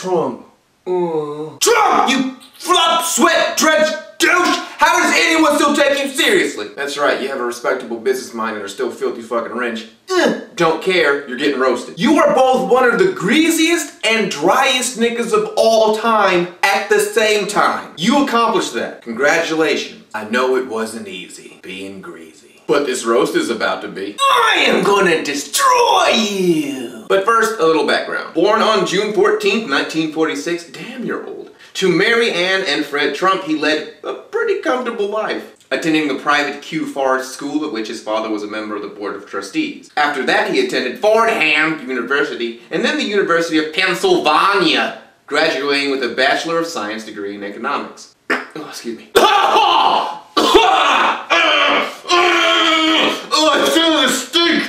Trump. Trump, you flop, sweat, drench, douche! How does anyone still take you seriously? That's right, you have a respectable business mind and are still filthy fucking wrench. Don't care, you're getting roasted. You are both one of the greasiest and driest niggas of all time at the same time. You accomplished that. Congratulations. I know it wasn't easy being greasy, but this roast is about to be. I am gonna destroy you! But first, a little background. Born on June 14th, 1946, damn, you're old. To Mary Ann and Fred Trump, he led a pretty comfortable life, attending the private Q Forest School, at which his father was a member of the Board of Trustees. After that, he attended Fordham University, and then the University of Pennsylvania, graduating with a Bachelor of Science degree in economics. Oh, excuse me. Oh, I feel the stink!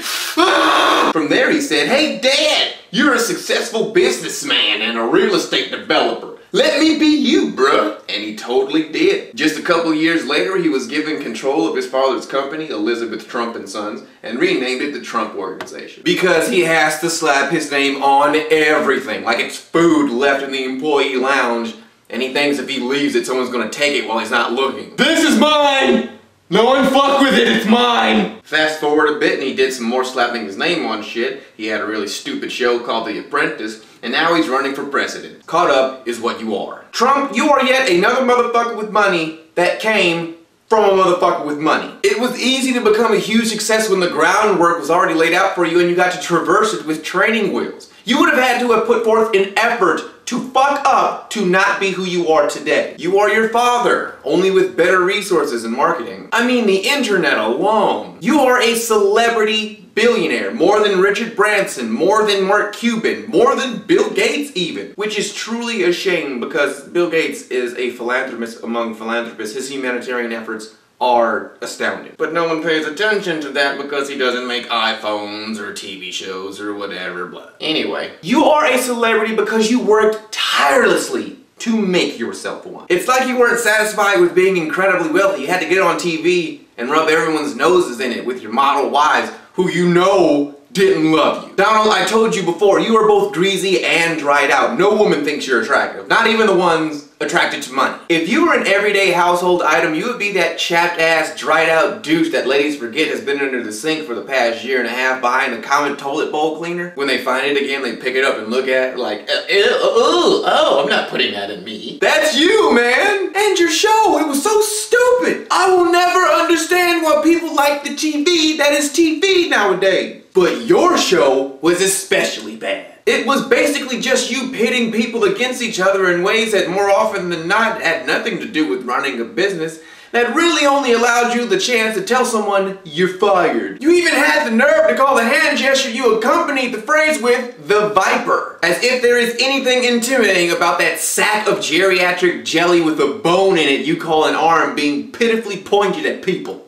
From there, he said, "Hey, Dad, you're a successful businessman and a real estate developer. Let me be you, bruh." And he totally did. Just a couple years later, he was given control of his father's company, Elizabeth Trump and Sons, and renamed it the Trump Organization. Because he has to slap his name on everything, like it's food left in the employee lounge, and he thinks if he leaves it, someone's gonna take it while he's not looking. This is mine! No one fuck with it, it's mine! Fast forward a bit and he did some more slapping his name on shit. He had a really stupid show called The Apprentice, and now he's running for president. Caught up is what you are. Trump, you are yet another motherfucker with money that came from a motherfucker with money. It was easy to become a huge success when the groundwork was already laid out for you and you got to traverse it with training wheels. You would have had to have put forth an effort to fuck up to not be who you are today. You are your father, only with better resources and marketing. I mean, the internet alone. You are a celebrity billionaire, more than Richard Branson, more than Mark Cuban, more than Bill Gates even, which is truly a shame because Bill Gates is a philanthropist among philanthropists. His humanitarian efforts are astounding. But no one pays attention to that because he doesn't make iPhones or TV shows or whatever, blah. Anyway, you are a celebrity because you worked tirelessly to make yourself one. It's like you weren't satisfied with being incredibly wealthy. You had to get on TV and rub everyone's noses in it with your model wives who you know didn't love you. Donald, I told you before, you are both greasy and dried out. No woman thinks you're attractive. Not even the ones attracted to money. If you were an everyday household item, you would be that chapped ass, dried out douche that ladies forget has been under the sink for the past year and a half behind a common toilet bowl cleaner. When they find it again, they pick it up and look at it like, oh, I'm not putting that in me. That's you, man! And your show, it was so stupid. I will never understand why people like the TV that is TV nowadays. But your show was especially bad. It was basically just you pitting people against each other in ways that more often than not had nothing to do with running a business, that really only allowed you the chance to tell someone you're fired. You even had the nerve to call the hand gesture you accompanied the phrase with the Viper. As if there is anything intimidating about that sack of geriatric jelly with a bone in it you call an arm being pitifully pointed at people.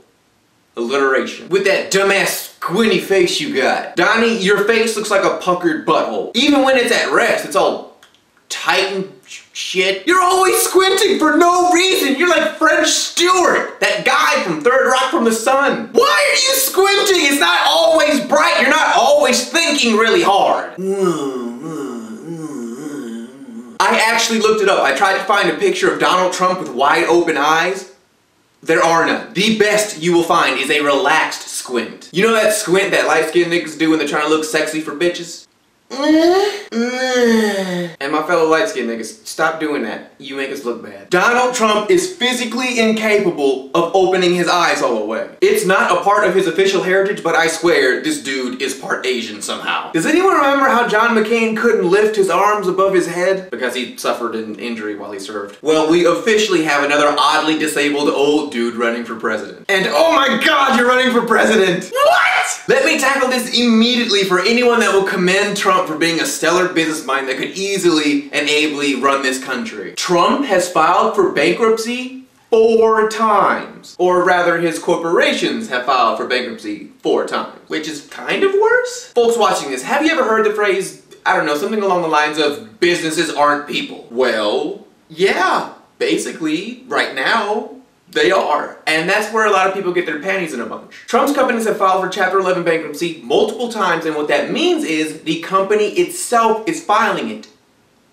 Alliteration. With that dumbass squinty face you got. Donnie, your face looks like a puckered butthole. Even when it's at rest, it's all tight and shit. You're always squinting for no reason. You're like French Stewart, that guy from Third Rock from the Sun. Why are you squinting? It's not always bright. You're not always thinking really hard. I actually looked it up. I tried to find a picture of Donald Trump with wide open eyes. There are none. The best you will find is a relaxed squint. You know that squint that light-skinned niggas do when they're trying to look sexy for bitches? And my fellow light-skinned niggas, stop doing that. You make us look bad. Donald Trump is physically incapable of opening his eyes all the way. It's not a part of his official heritage, but I swear this dude is part Asian somehow. Does anyone remember how John McCain couldn't lift his arms above his head? Because he suffered an injury while he served. Well, we officially have another oddly disabled old dude running for president. And oh my god, you're running for president! What? Let me tackle this immediately for anyone that will commend Trump for being a stellar business mind that could easily and ably run this country. Trump has filed for bankruptcy 4 times. Or rather, his corporations have filed for bankruptcy 4 times. Which is kind of worse. Folks watching this, have you ever heard the phrase, I don't know, something along the lines of, businesses aren't people? Well, yeah, basically, right now, they are. And that's where a lot of people get their panties in a bunch. Trump's companies have filed for Chapter 11 bankruptcy multiple times, and what that means is the company itself is filing it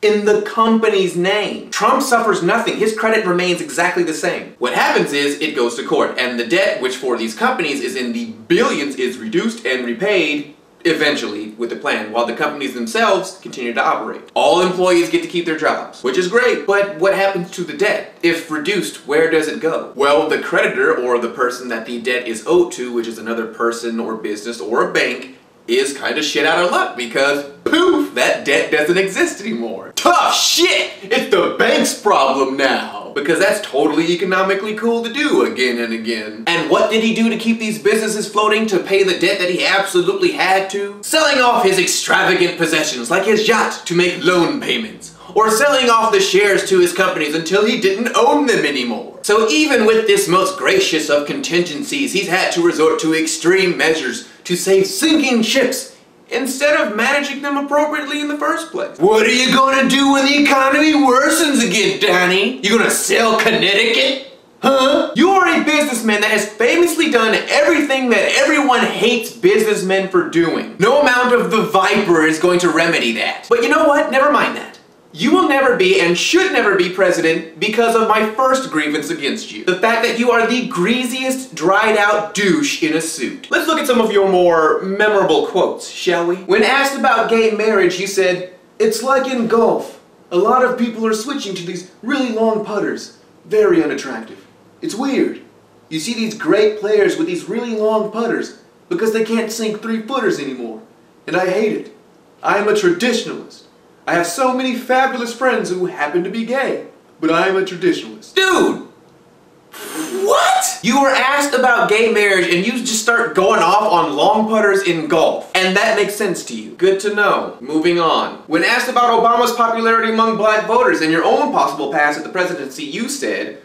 in the company's name. Trump suffers nothing. His credit remains exactly the same. What happens is it goes to court, and the debt, which for these companies is in the billions, is reduced and repaid eventually with the plan, while the companies themselves continue to operate. All employees get to keep their jobs, which is great, but what happens to the debt? If reduced, where does it go? Well, the creditor, or the person that the debt is owed to, which is another person or business or a bank, is kind of shit out of luck because poof, that debt doesn't exist anymore. Tough shit! It's the bank's problem now. Because that's totally economically cool to do again and again. And what did he do to keep these businesses floating, to pay the debt that he absolutely had to? Selling off his extravagant possessions like his yacht to make loan payments. Or selling off the shares to his companies until he didn't own them anymore. So even with this most gracious of contingencies, he's had to resort to extreme measures to save sinking ships instead of managing them appropriately in the first place. What are you gonna do when the economy worsens again, Donnie? You gonna sell Connecticut? Huh? You are a businessman that has famously done everything that everyone hates businessmen for doing. No amount of the Viper is going to remedy that. But you know what? Never mind that. You will never be and should never be president because of my first grievance against you. The fact that you are the greasiest, dried out douche in a suit. Let's look at some of your more memorable quotes, shall we? When asked about gay marriage, you said, "It's like in golf. A lot of people are switching to these really long putters. Very unattractive. It's weird. You see these great players with these really long putters because they can't sink 3-footers anymore. And I hate it. I am a traditionalist. I have so many fabulous friends who happen to be gay, but I am a traditionalist." Dude! What? You were asked about gay marriage and you just start going off on long putters in golf. And that makes sense to you. Good to know. Moving on. When asked about Obama's popularity among black voters and your own possible pass at the presidency, you said,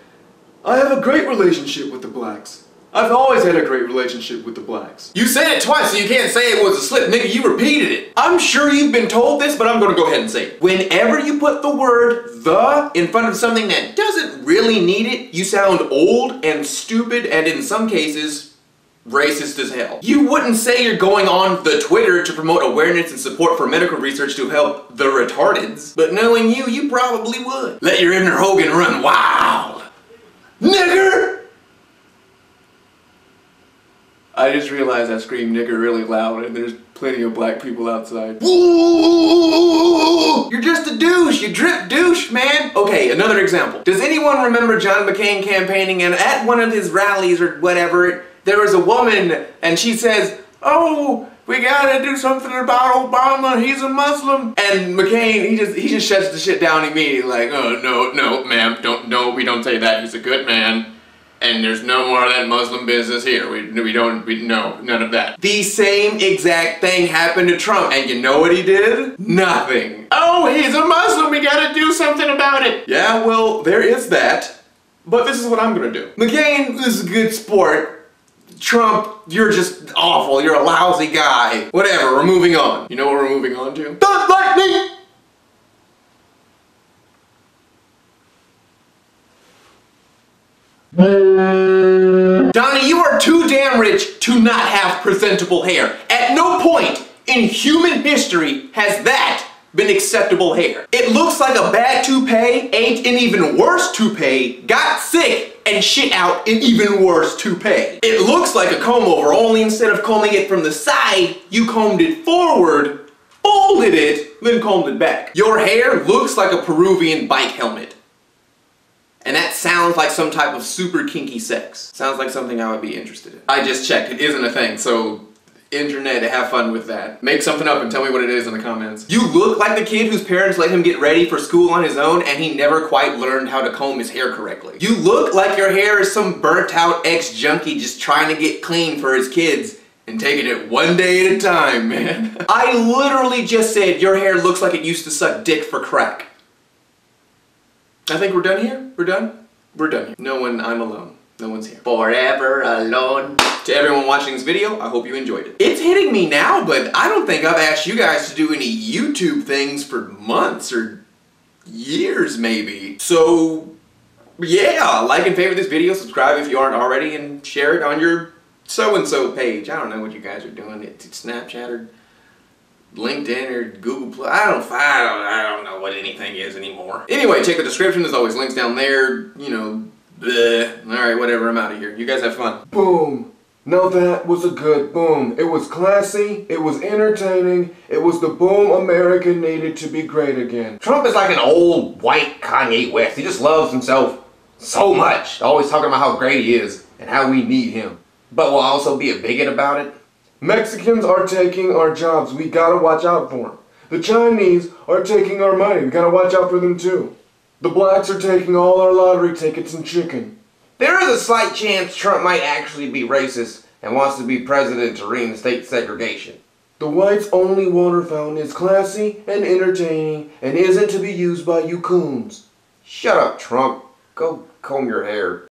"I have a great relationship with the blacks. I've always had a great relationship with the blacks." You said it twice, so you can't say it was a slip, nigga. You repeated it. I'm sure you've been told this, but I'm gonna go ahead and say it. Whenever you put the word "the" in front of something that doesn't really need it, you sound old and stupid and in some cases, racist as hell. You wouldn't say you're going on the Twitter to promote awareness and support for medical research to help the retardeds, but knowing you, you probably would. Let your inner Hogan run wild. Nigger! I just realized I screamed nigger really loud and there's plenty of black people outside. Ooh, you're just a douche, you drip douche, man. Okay, another example. Does anyone remember John McCain campaigning and at one of his rallies or whatever, there was a woman and she says, "Oh, we gotta do something about Obama, he's a Muslim." And McCain, he just shuts the shit down immediately like, "Oh, no, ma'am, we don't say that, he's a good man. And there's no more of that Muslim business here. No, none of that." The same exact thing happened to Trump. And you know what he did? Nothing. "Oh, he's a Muslim, we gotta do something about it." Yeah, well, there is that. But this is what I'm gonna do. McCain is a good sport. Trump, you're just awful. You're a lousy guy. Whatever, we're moving on. You know what we're moving on to? Don't like me! Donnie, you are too damn rich to not have presentable hair. At no point in human history has that been acceptable hair. It looks like a bad toupee ate an even worse toupee, got sick, and shit out an even worse toupee. It looks like a comb over, only instead of combing it from the side, you combed it forward, folded it, then combed it back. Your hair looks like a Peruvian bike helmet. And that sounds like some type of super kinky sex. Sounds like something I would be interested in. I just checked, it isn't a thing, so internet, have fun with that. Make something up and tell me what it is in the comments. You look like the kid whose parents let him get ready for school on his own and he never quite learned how to comb his hair correctly. You look like your hair is some burnt out ex-junkie just trying to get clean for his kids and taking it one day at a time, man. I literally just said your hair looks like it used to suck dick for crack. I think we're done here. We're done? We're done here. No one, I'm alone. No one's here. Forever alone. To everyone watching this video, I hope you enjoyed it. It's hitting me now, but I don't think I've asked you guys to do any YouTube things for months or years maybe. So, yeah, like and favorite this video, subscribe if you aren't already, and share it on your so-and-so page. I don't know what you guys are doing. It's Snapchat or LinkedIn or Google+. I don't know what anything is anymore. Anyway, check the description. There's always links down there. You know, bleh. Alright, whatever. I'm out of here. You guys have fun. Boom. Now that was a good boom. It was classy, it was entertaining, it was the boom America needed to be great again. Trump is like an old white Kanye West. He just loves himself so much. Always talking about how great he is and how we need him. But will also be a bigot about it. Mexicans are taking our jobs. We gotta watch out for them. The Chinese are taking our money. We gotta watch out for them too. The blacks are taking all our lottery tickets and chicken. There is a slight chance Trump might actually be racist and wants to be president to reinstate segregation. The whites' only water fountain is classy and entertaining and isn't to be used by you coons. Shut up, Trump. Go comb your hair.